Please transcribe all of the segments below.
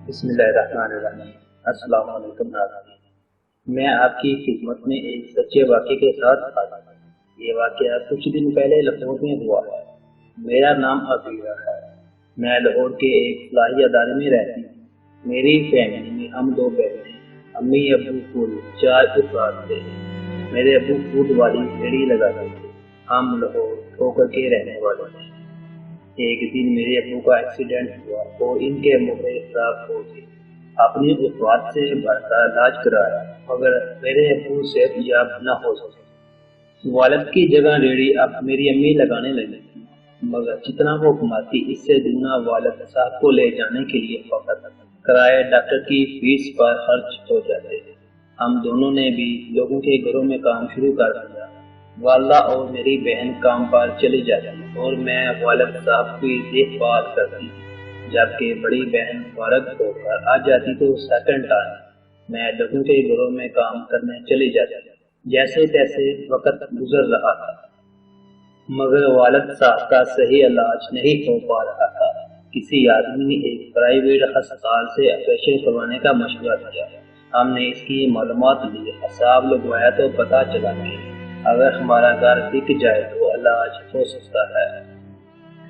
بسم اللہ الرحمن الرحیم۔ السلام علیکم ناظرین، میں آپ کی خدمت میں ایک سچے واقعے کے ساتھ حاضر ہوں۔ یہ واقعہ کچھ دن پہلے لاہور میں ہوا ہے۔ میرا نام عبیرہ ہے۔ میں لاہور کے ایک فلاحی ادارے میں رہتی ہوں۔ میری فیملی میں ہم دو بہنیں، امی ابو کل 4 افراد تھے۔ میرے ابو خود والی ریڑھی لگاتے تھے۔ ہم لاہور ٹھوکر کے رہنے والے تھے۔ ایک دن میرے ابو کا ایکسیڈنٹ ہوا اور ان کے موقع خراب ہو گئے۔ اپنی افراد سے بھر کر علاج کرایا مگر میرے ابو صحت یاب نہ ہو سکے۔ والد کی جگہ ریڑھی اب میری امی لگانے لگی تھی، مگر جتنا وہ کماتی اس سے دگنا والد صاحب کو لے جانے کے لیے فقط کرایہ ڈاکٹر کی فیس پر خرچ ہو جاتے۔ ہم دونوں نے بھی لوگوں کے گھروں میں کام شروع کر دیا۔ والدہ اور میری بہن کام پر چلی جاتی اور میں والد صاحب کی دیکھ بھال کرتی، جبکہ بڑی بہن فارغ ہو کر آ جاتی تو سیکنڈ ٹائم میں لوگوں کے گھروں میں کام کرنے چلی جاتی۔ جیسے تیسے وقت گزر رہا تھا، مگر والد صاحب کا صحیح علاج نہیں ہو پا رہا تھا۔ کسی آدمی نے ایک پرائیویٹ ہسپتال سے آپریشن کروانے کا مشورہ دیا۔ ہم نے اس کی معلومات لی، حساب لگوایا تو پتہ چلا کہ اگر ہمارا گھر بک جائے تو علاج ہو سکتا ہے۔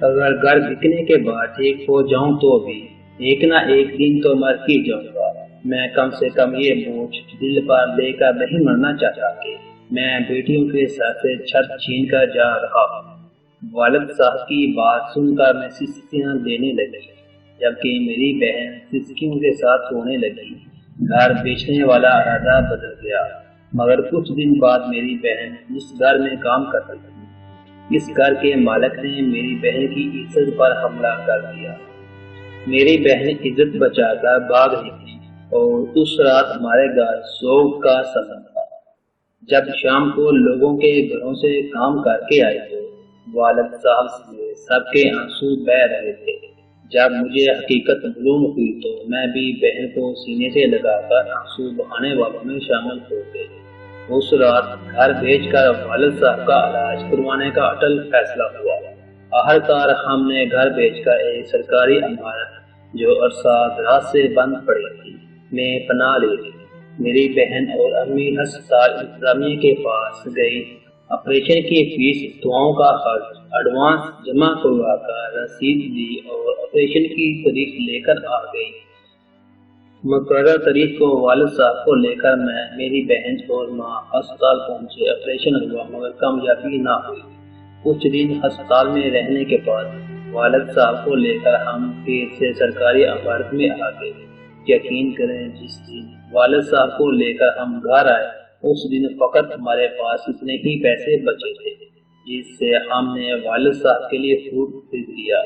اگر گھر بکنے کے بعد ٹھیک ہو جاؤں تو بھی ایک نہ ایک دن تو مر ہی جاؤں گا۔ میں کم سے کم یہ بوجھ دل پر لے کر نہیں مرنا چاہتا کہ میں بیٹیوں کے ساتھ سے چھت چھین کر جا رہا ہوں۔ والد صاحب کی بات سن کر میں سسکیاں دینے لگی، جبکہ میری بہن سسکیوں کے ساتھ رونے لگی۔ گھر بیچنے والا ارادہ بدل گیا، مگر کچھ دن بعد میری بہن اس گھر میں کام کرتی تھی۔ اس گھر کے مالک نے میری بہن کی عزت پر حملہ کر دیا۔ میری بہن عزت بچا کر بھاگ نکلی اور اس رات ہمارے گھر سوگ کا سماں تھا۔ جب شام کو لوگوں کے گھروں سے کام کر کے آئے تو والد صاحب سے سب کے آنسو بہہ رہے تھے۔ جب مجھے حقیقت معلوم ہوئی تو میں بھی بہن کو سینے سے لگا کر آنسو بہانے والوں میں شامل ہو گئے۔ اس رات گھر بیچ کر والد صاحب کا علاج کروانے کا اٹل فیصلہ ہوا۔ آخرکار ہم نے گھر بیچ کر ایک سرکاری عمارت جو عرصہ دراز سے بند پڑی تھی میں پناہ لے لی۔ میری بہن اور امی ہسپتال انتظامیہ کے پاس گئی، آپریشن کی فیس، دواؤں کا خرچ، ایڈوانس جمع کروا کر رسید لی اور آپریشن کی تاریخ لے کر آ گئی۔ مقررہ تاریخ کو والد صاحب کو لے کر میں، میری بہن اور ماں ہسپتال پہنچے۔ آپریشن ہوا مگر کامیابی نہ ہوئی۔ کچھ دن ہسپتال میں رہنے کے بعد والد صاحب کو لے کر ہم پھر سے سرکاری عمارت میں آ گئے۔ یقین کریں، جس دن والد صاحب کو لے کر ہم گھر آئے اس دن فقط ہمارے پاس اتنے ہی پیسے بچے تھے جس سے ہم نے والد صاحب کے لیے فروٹ خرید لیا۔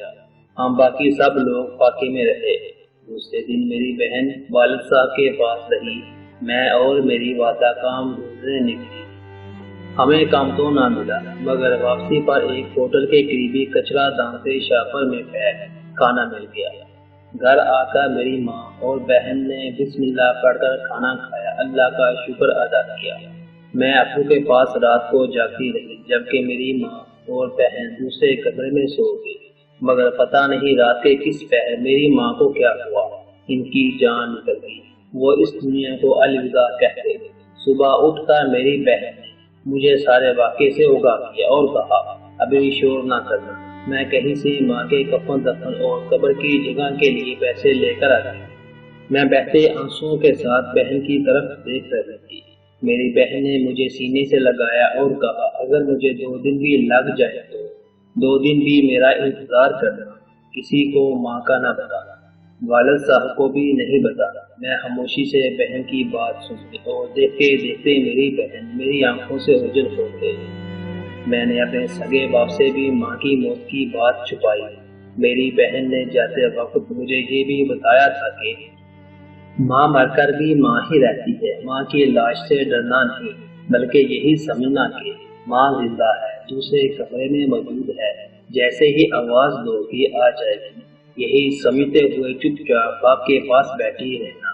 ہم باقی سب لوگ فاقے میں رہے۔ دوسرے دن میری بہن والد صاحب کے پاس رہی، میں اور میری والدہ کام ڈھونڈنے نکلی۔ ہمیں کام تو نہ ملا، مگر واپسی پر ایک ہوٹل کے قریبی کچرا دان سے شاپر میں پیک کھانا مل گیا۔ گھر آ کر میری ماں اور بہن نے بسم اللہ پڑھ کر کھانا کھایا، اللہ کا شکر ادا کیا۔ میں ابو کے پاس رات کو جاگتی رہی، جبکہ میری ماں اور بہن دوسرے کمرے میں سو گئی۔ مگر پتہ نہیں رات کے کس پہر میری ماں کو کیا ہوا، ان کی جان نکل گئی۔ وہ اس دنیا کو الوداع کہتے۔ صبح اٹھ کر میری بہن نے مجھے سارے واقعے سے آگاہ کیا اور کہا، ابھی شور نہ کرنا، میں کہیں سے ماں کے کفن دفن اور قبر کی جگہ کے لیے پیسے لے کر آتی۔ میں بہتے آنسوؤں کے ساتھ بہن کی طرف دیکھ رہی تھی۔ میری بہن نے مجھے سینے سے لگایا اور کہا، اگر مجھے 2 دن بھی لگ جائے تو 2 دن بھی میرا انتظار کرنا، کسی کو ماں کا نہ بتانا، والد صاحب کو بھی نہیں بتانا۔ میں خاموشی سے بہن کی بات سنتی اور دیکھتے دیکھتے میری بہن میری آنکھوں سے اوجھل ہو گئی۔ میں نے اپنے سگے باپ سے بھی ماں کی موت کی بات چھپائی۔ میری بہن نے جاتے وقت مجھے یہ بھی بتایا تھا کہ ماں مر کر بھی ماں ہی رہتی ہے۔ ماں کی لاش سے ڈرنا نہیں، بلکہ یہی سمجھنا کہ ماں زندہ ہے، دوسرے کمرے میں موجود ہے، جیسے ہی آواز دو گی آ جائے گی۔ یہی سمجھتے ہوئے چپ چاپ باپ کے پاس بیٹھی رہنا۔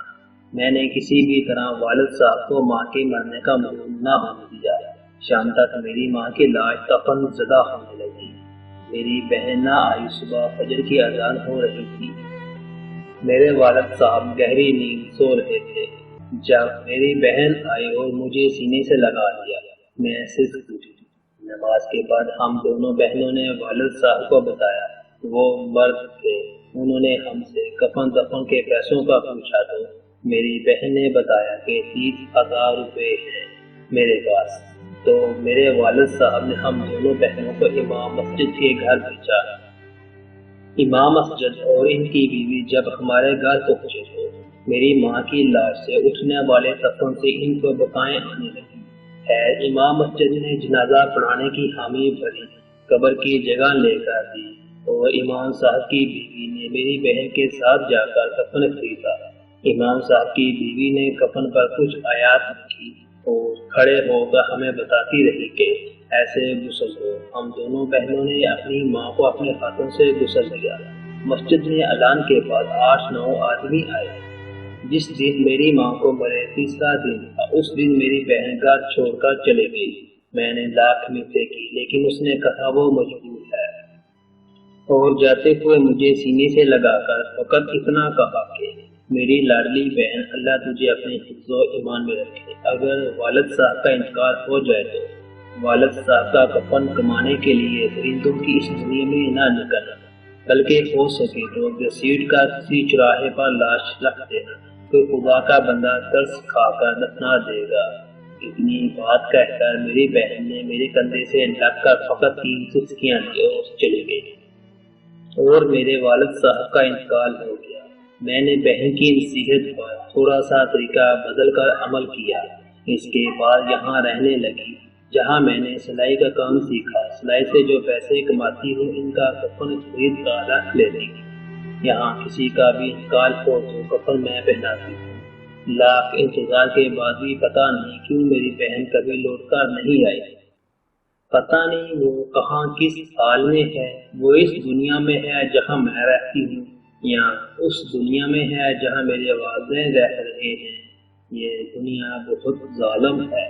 میں نے کسی بھی طرح والد صاحب کو ماں کے مرنے کا معلوم نہ ہونے دیا۔ شام تک میری ماں کی لاش کفن زدہ ہونے لگی۔ میری بہن نہ آئی۔ صبح فجر کی اذان ہو رہی تھی۔ میرے والد صاحب گہری نیند سو رہے تھے جب میری بہن آئی اور مجھے سینے سے لگا لیا۔ میں سسک اٹھی۔ نماز کے بعد ہم دونوں بہنوں نے والد صاحب کو بتایا۔ وہ مرد تھے۔ انہوں نے ہم سے کفن دفن کے پیسوں کا پوچھا تو میری بہن نے بتایا کہ 30,000 روپے ہیں میرے پاس۔ تو میرے والد صاحب نے ہم دونوں بہنوں کو امام مسجد کے گھر بھیجا۔ امام مسجد اور ان کی بیوی جب ہمارے گھر پہنچے تو میری ماں کی لاش سے اٹھنے والے کفن سے ان کو بقائیں آنے لگی۔ خیر امام مسجد نے جنازہ پڑھانے کی حامی بھری، قبر کی جگہ لے کر دی اور امام صاحب کی بیوی نے میری بہن کے ساتھ جا کر کفن خریدا۔ امام صاحب کی بیوی نے کفن پر کچھ آیات لکھی اور کھڑے ہو کر ہمیں بتاتی رہی کہ ایسے غسل دو۔ ہم دونوں بہنوں نے اپنی ماں کو اپنے ہاتھوں سے غسل دیا۔ مسجد میں اذان کے بعد 8-9 آدمی آئے۔ جس دن میری ماں کو مرے تیسرا دن تھا، اس دن میری بہن گھر چھوڑ کر چلے گئی۔ میں نے لاکھ منتیں کی لیکن اس نے کہا وہ مجبور ہے، اور جاتے ہوئے مجھے سینے سے لگا کر فقط اتنا کہا کہ میری لاڈلی بہن اللہ تجھے اپنے حفظ و ایمان میں رکھے۔ اگر والد صاحب کا انتقال ہو جائے تو والد صاحب کا کفن کمانے کے لیے درندوں کی اس دنیا میں نہ نکلنا، بلکہ ہو سکے تو گھسیٹ کا کسی چوراہے پر لاش رکھ دینا، کوئی خدا کا بندہ ترس کھا کر دفنا دے گا۔ اتنی بات کہہ کر میری بہن نے میرے کندھے سے لگ کر فقط 3 سسکیاں لی اور چلی گئی، اور میرے والد صاحب کا انتقال ہو گیا۔ میں نے بہن کی نصیحت پر تھوڑا سا طریقہ بدل کر عمل کیا۔ اس کے بعد یہاں رہنے لگی جہاں میں نے سلائی کا کام سیکھا۔ سلائی سے جو پیسے کماتی ہوں ان کا کفن خرید کر رکھ لیتی ہوں۔ یہاں کسی کا بھی انتقال ہو تو کفن میں پہناتی ہوں۔ لاکھ انتظار کے بعد بھی پتہ نہیں کیوں میری بہن کبھی لوٹ کر نہیں آئی۔ پتہ نہیں وہ کہاں کس حال میں ہے۔ وہ اس دنیا میں ہے جہاں میں رہتی ہوں یا اس دنیا میں ہے جہاں میرے والدین رہ رہے ہیں۔ یہ دنیا بہت ظالم ہے۔